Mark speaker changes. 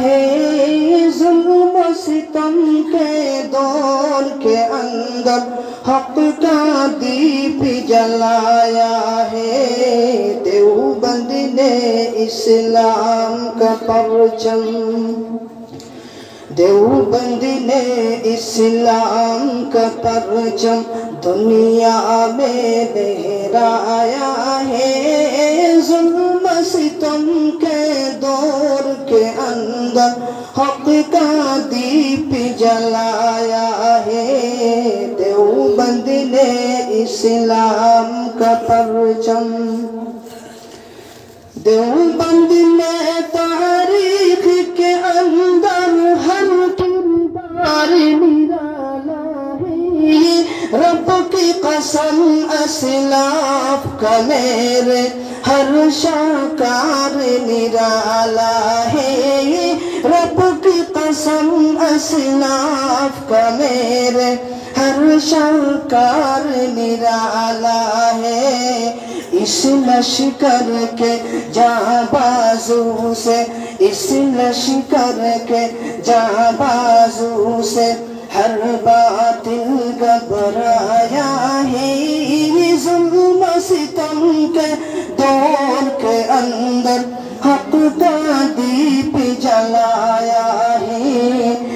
Speaker 1: ہے ظلم و ستم کے دور کے اندر حق کا دیپ جلایا ہے دیوبند نے اسلام کا پرچم دیوبند نے اسلام کا پرچم دنیا میں لہرایا ہے ظلم ستم کے دور کے اندر حق کا دیپ جلایا ہے دیوبند نے اسلام کا پرچم دیوبند میں تاریخ کے اندر ہر کردار نرالا ہے رب کی قسم اسلاف کا میرے ہر شاکار نرالا ہے رب کی قسم اسلاف کا میرے ہر شاکار نرالا ہے اس لشکر کے جاں بازو سے اس لشکر کے جاں بازو سے ہر باطل گھبرایا ہے ظلم و ستم کے دور کے اندر حق کا دیپ جلایا ہے